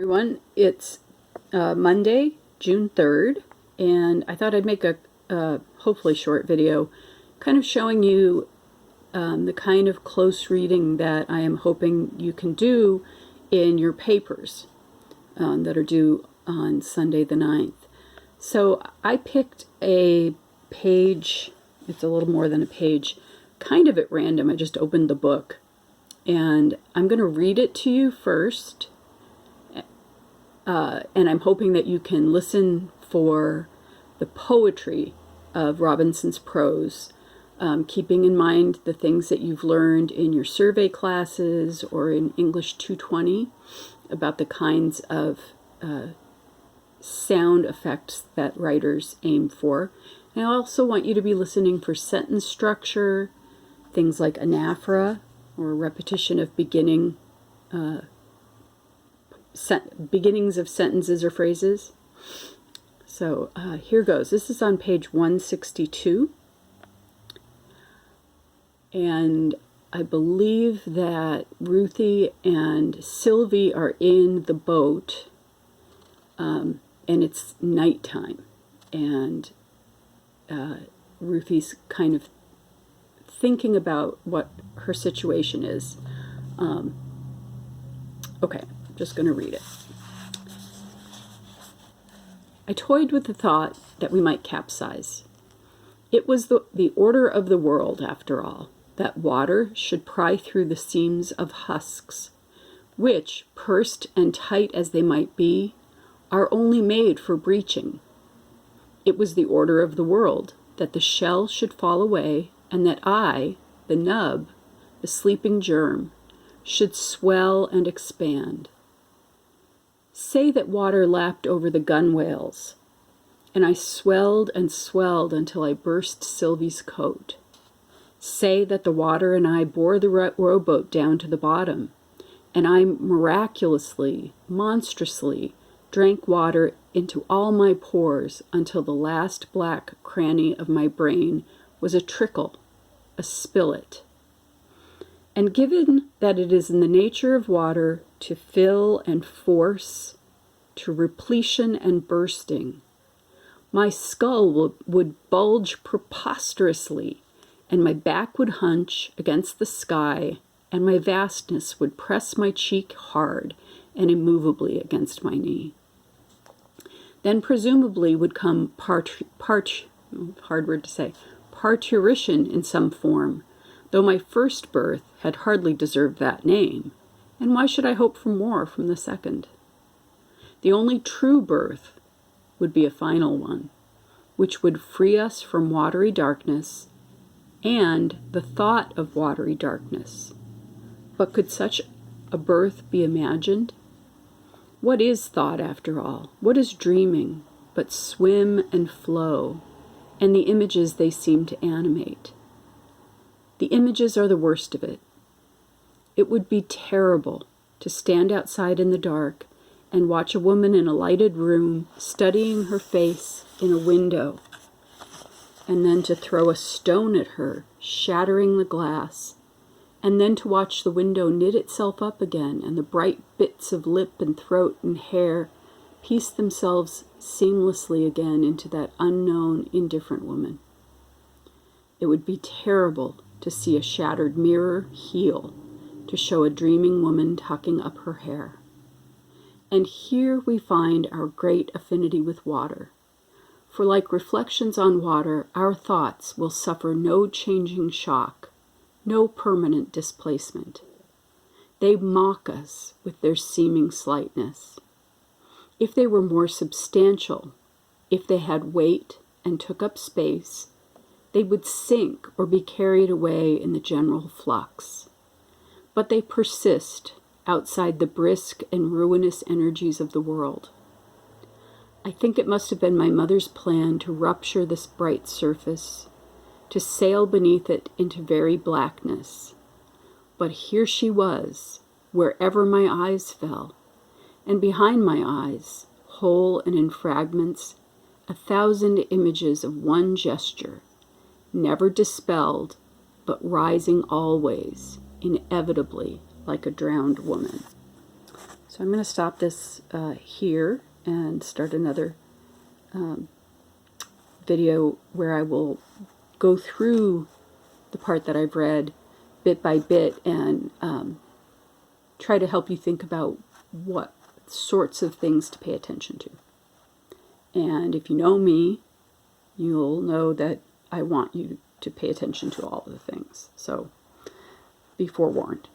Everyone, it's Monday, June 3rd, and I thought I'd make a hopefully short video kind of showing you the kind of close reading that I am hoping you can do in your papers that are due on Sunday the 9th. So I picked a page, it's a little more than a page, kind of at random. I just opened the book, and I'm going to read it to you first. And I'm hoping that you can listen for the poetry of Robinson's prose, keeping in mind the things that you've learned in your survey classes or in English 220 about the kinds of sound effects that writers aim for. And I also want you to be listening for sentence structure, things like anaphora, or repetition of beginnings of sentences or phrases. So here goes. This is on page 162. And I believe that Ruthie and Sylvie are in the boat, and it's nighttime. And Ruthie's kind of thinking about what her situation is. Okay. Just going to read it. I toyed with the thought that we might capsize. It was the order of the world, after all, that water should pry through the seams of husks, which, pursed and tight as they might be, are only made for breaching. It was the order of the world that the shell should fall away, and that I, the nub, the sleeping germ, should swell and expand. Say that water lapped over the gunwales, and I swelled and swelled until I burst Sylvie's coat. Say that the water and I bore the rowboat down to the bottom, and I miraculously, monstrously, drank water into all my pores until the last black cranny of my brain was a trickle, a spillet. And given that it is in the nature of water to fill and force, to repletion and bursting, my skull would bulge preposterously, and my back would hunch against the sky, and my vastness would press my cheek hard and immovably against my knee. Then presumably would come parturition in some form, though my first birth had hardly deserved that name, and why should I hope for more from the second? The only true birth would be a final one, which would free us from watery darkness and the thought of watery darkness. But could such a birth be imagined? What is thought, after all? What is dreaming but swim and flow, and the images they seem to animate? The images are the worst of it. It would be terrible to stand outside in the dark and watch a woman in a lighted room studying her face in a window, and then to throw a stone at her, shattering the glass, and then to watch the window knit itself up again, and the bright bits of lip and throat and hair piece themselves seamlessly again into that unknown, indifferent woman. It would be terrible to see a shattered mirror heal, to show a dreaming woman tucking up her hair. And here we find our great affinity with water. For like reflections on water, our thoughts will suffer no changing shock, no permanent displacement. They mock us with their seeming slightness. If they were more substantial, if they had weight and took up space, they would sink or be carried away in the general flux. But they persist outside the brisk and ruinous energies of the world. I think it must have been my mother's plan to rupture this bright surface, to sail beneath it into very blackness. But here she was, wherever my eyes fell, and behind my eyes, whole and in fragments, 1,000 images of one gesture, never dispelled, but rising always, inevitably, like a drowned woman. So So I'm going to stop this here and start another video where I will go through the part that I've read bit by bit and try to help you think about what sorts of things to pay attention to. And if you know me, you'll know that I want you to pay attention to all of the things. So be forewarned.